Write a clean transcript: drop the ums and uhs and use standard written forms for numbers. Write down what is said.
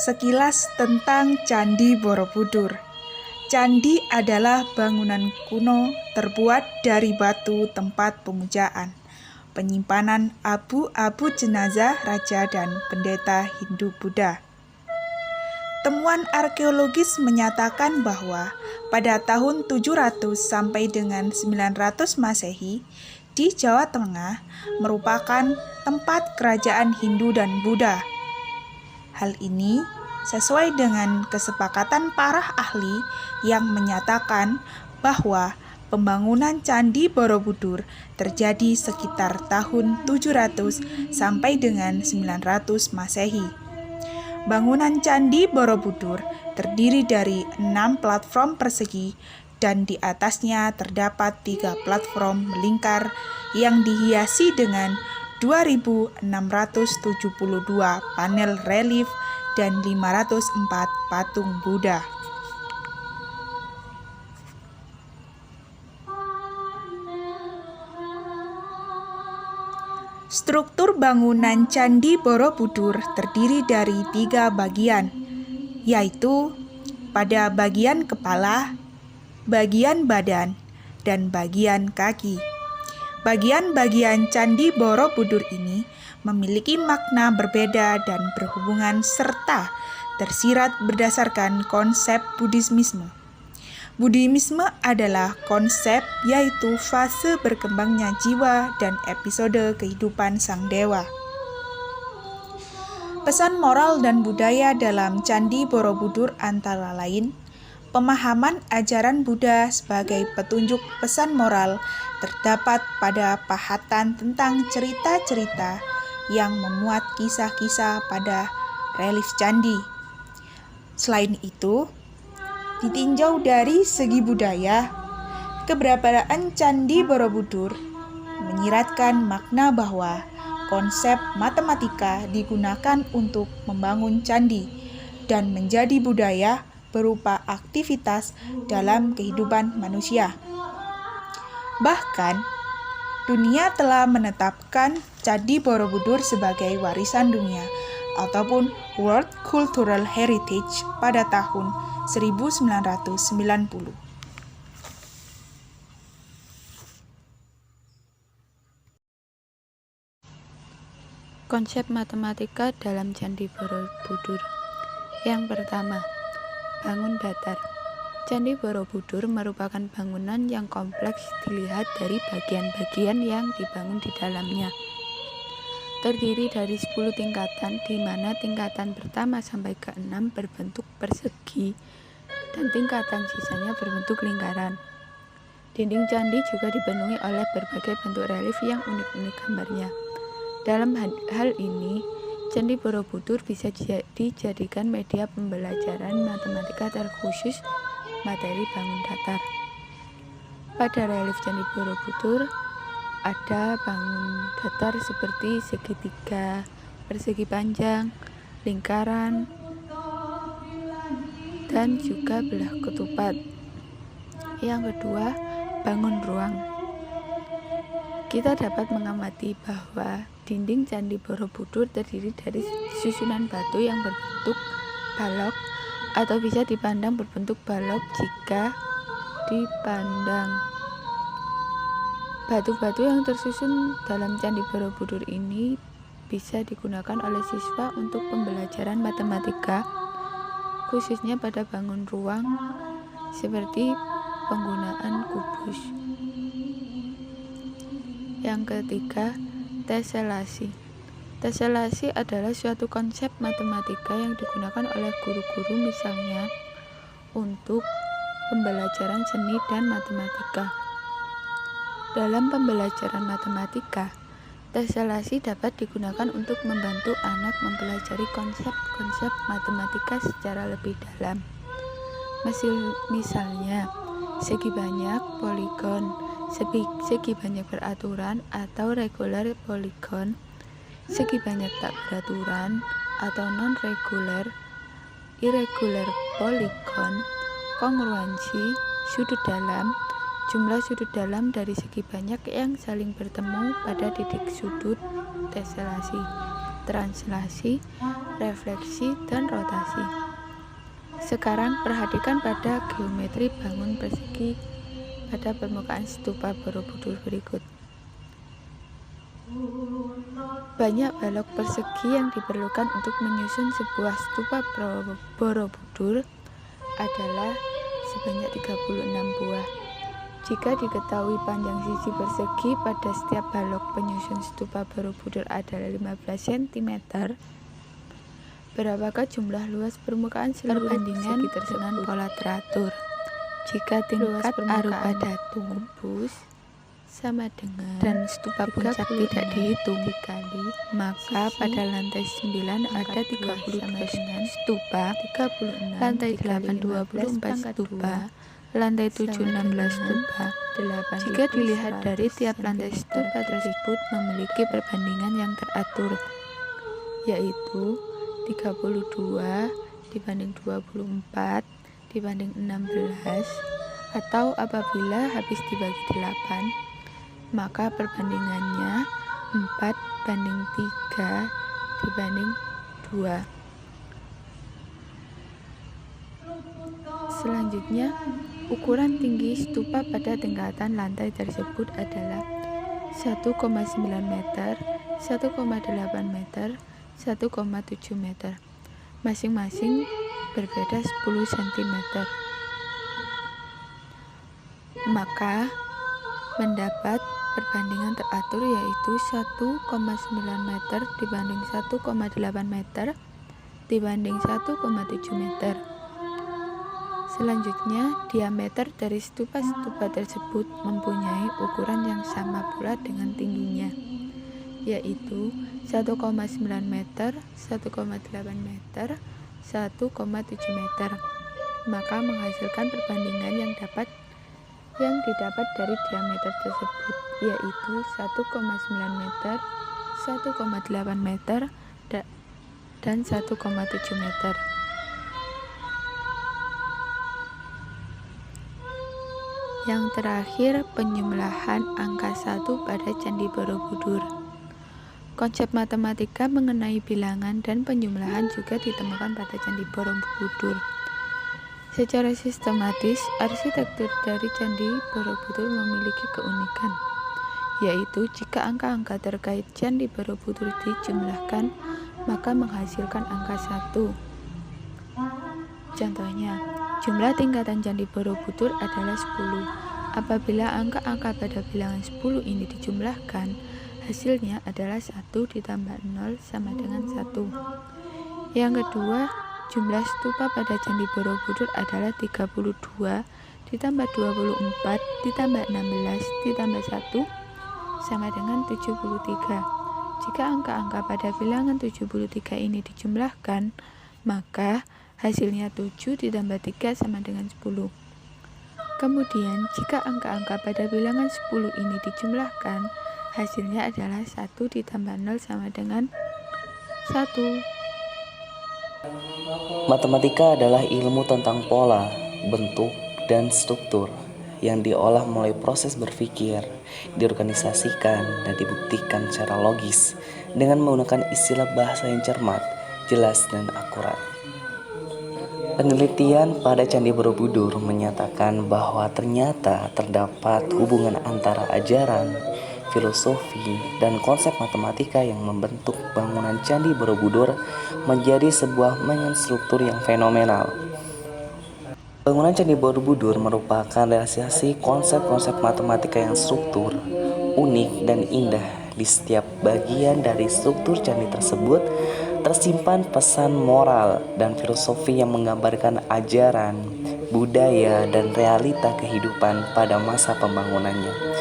Sekilas tentang Candi Borobudur. Candi adalah bangunan kuno terbuat dari batu tempat pemujaan, penyimpanan abu-abu jenazah raja dan pendeta Hindu-Buddha. Temuan arkeologis menyatakan bahwa pada tahun 700 sampai dengan 900 Masehi di Jawa Tengah merupakan tempat kerajaan Hindu dan Buddha. Hal ini sesuai dengan kesepakatan para ahli yang menyatakan bahwa pembangunan Candi Borobudur terjadi sekitar tahun 700 sampai dengan 900 Masehi. Bangunan Candi Borobudur terdiri dari 6 platform persegi dan di atasnya terdapat 3 platform melingkar yang dihiasi dengan 2.672 panel relief dan 504 patung Buddha. Struktur bangunan Candi Borobudur terdiri dari 3 bagian, yaitu pada bagian kepala, bagian badan, dan bagian kaki. Bagian-bagian Candi Borobudur ini memiliki makna berbeda dan berhubungan serta tersirat berdasarkan konsep Buddhisme. Buddhisme adalah konsep yaitu fase berkembangnya jiwa dan episode kehidupan sang dewa. Pesan moral dan budaya dalam Candi Borobudur antara lain pemahaman ajaran Buddha sebagai petunjuk pesan moral terdapat pada pahatan tentang cerita-cerita yang memuat kisah-kisah pada relief candi. Selain itu, ditinjau dari segi budaya, keberadaan Candi Borobudur menyiratkan makna bahwa konsep matematika digunakan untuk membangun candi dan menjadi budaya berupa aktivitas dalam kehidupan manusia. Bahkan, dunia telah menetapkan Candi Borobudur sebagai warisan dunia ataupun World Cultural Heritage pada tahun 1990. Konsep matematika dalam Candi Borobudur. Yang pertama, bangun datar. Candi Borobudur merupakan bangunan yang kompleks dilihat dari bagian-bagian yang dibangun di dalamnya. Terdiri dari 10 tingkatan, di mana tingkatan pertama sampai ke-6 berbentuk persegi dan tingkatan sisanya berbentuk lingkaran. Dinding candi juga dipenuhi oleh berbagai bentuk relief yang unik-unik gambarnya. Dalam hal ini, Candi Borobudur bisa dijadikan media pembelajaran matematika terkhusus materi bangun datar. Pada relief Candi Borobudur ada bangun datar seperti segitiga, persegi panjang, lingkaran, dan juga belah ketupat. Yang kedua, bangun ruang. Kita dapat mengamati bahwa dinding Candi Borobudur terdiri dari susunan batu yang berbentuk balok atau bisa dipandang berbentuk balok jika dipandang. Batu-batu yang tersusun dalam Candi Borobudur ini bisa digunakan oleh siswa untuk pembelajaran matematika, khususnya pada bangun ruang seperti penggunaan kubus. Yang ketiga, teselasi. Teselasi adalah suatu konsep matematika yang digunakan oleh guru-guru misalnya untuk pembelajaran seni dan matematika. Dalam pembelajaran matematika, teselasi dapat digunakan untuk membantu anak mempelajari konsep-konsep matematika secara lebih dalam. Misalnya, segi banyak, poligon, segi banyak beraturan atau regular poligon, segi banyak tak beraturan atau non-regular, irregular poligon, kongruensi, sudut dalam, jumlah sudut dalam dari segi banyak yang saling bertemu pada titik sudut teselasi. translasi, refleksi, dan rotasi. Sekarang perhatikan pada geometri bangun persegi pada permukaan stupa Borobudur berikut. Banyak balok persegi yang diperlukan untuk menyusun sebuah stupa Borobudur adalah sebanyak 36 buah. Jika diketahui panjang sisi persegi pada setiap balok penyusun stupa Borobudur adalah 15 cm, berapakah jumlah luas permukaan seluruh persegi tersebut dengan pola teratur? Jika tingkat arupa datu kubus sama dengan dan stupa puncak tidak dihitung dikali, maka pada lantai 9 ada 32 stupa, 36, lantai 8 24 stupa, lantai 7 16 stupa. Jika dilihat dari tiap lantai stupa tersebut memiliki perbandingan yang teratur, yaitu 32 dibanding 24 dibanding 16, atau apabila habis dibagi 8, maka perbandingannya 4 banding 3 dibanding 2. Selanjutnya, ukuran tinggi stupa pada tingkatan lantai tersebut adalah 1,9 meter, 1,8 meter, 1,7 meter. Masing-masing berbeda 10 cm. Maka mendapat perbandingan teratur yaitu 1,9 meter dibanding 1,8 meter dibanding 1,7 meter. Selanjutnya, diameter dari stupa-stupa tersebut mempunyai ukuran yang sama pula dengan tingginya, yaitu 1,9 meter, 1,8 meter, 1,7 meter. Maka menghasilkan perbandingan yang didapat dari diameter tersebut, yaitu 1,9 meter, 1,8 meter, dan 1,7 meter. Yang terakhir, penjumlahan angka 1 pada Candi Borobudur. Konsep matematika mengenai bilangan dan penjumlahan juga ditemukan pada Candi Borobudur. Secara sistematis, arsitektur dari Candi Borobudur memiliki keunikan, yaitu jika angka-angka terkait Candi Borobudur dijumlahkan, maka menghasilkan angka 1. Contohnya, jumlah tingkatan Candi Borobudur adalah 10. Apabila angka-angka pada bilangan 10 ini dijumlahkan, hasilnya adalah 1 ditambah 0 sama dengan 1. Yang kedua, jumlah stupa pada Candi Borobudur adalah 32 ditambah 24 ditambah 16 ditambah 1 sama dengan 73. Jika angka-angka pada bilangan 73 ini dijumlahkan, maka hasilnya 7 ditambah 3 sama dengan 10. Kemudian, jika angka-angka pada bilangan 10 ini dijumlahkan, hasilnya adalah 1 ditambah 0 sama dengan 1. Matematika adalah ilmu tentang pola, bentuk, dan struktur yang diolah melalui proses berpikir, diorganisasikan, dan dibuktikan secara logis dengan menggunakan istilah bahasa yang cermat, jelas, dan akurat. Penelitian pada Candi Borobudur menyatakan bahwa ternyata terdapat hubungan antara ajaran, filosofi, dan konsep matematika yang membentuk bangunan Candi Borobudur menjadi sebuah struktur yang fenomenal. Bangunan Candi Borobudur merupakan realisasi konsep-konsep matematika yang struktur, unik, dan indah. Di setiap bagian dari struktur candi tersebut tersimpan pesan moral dan filosofi yang menggambarkan ajaran, budaya, dan realita kehidupan pada masa pembangunannya.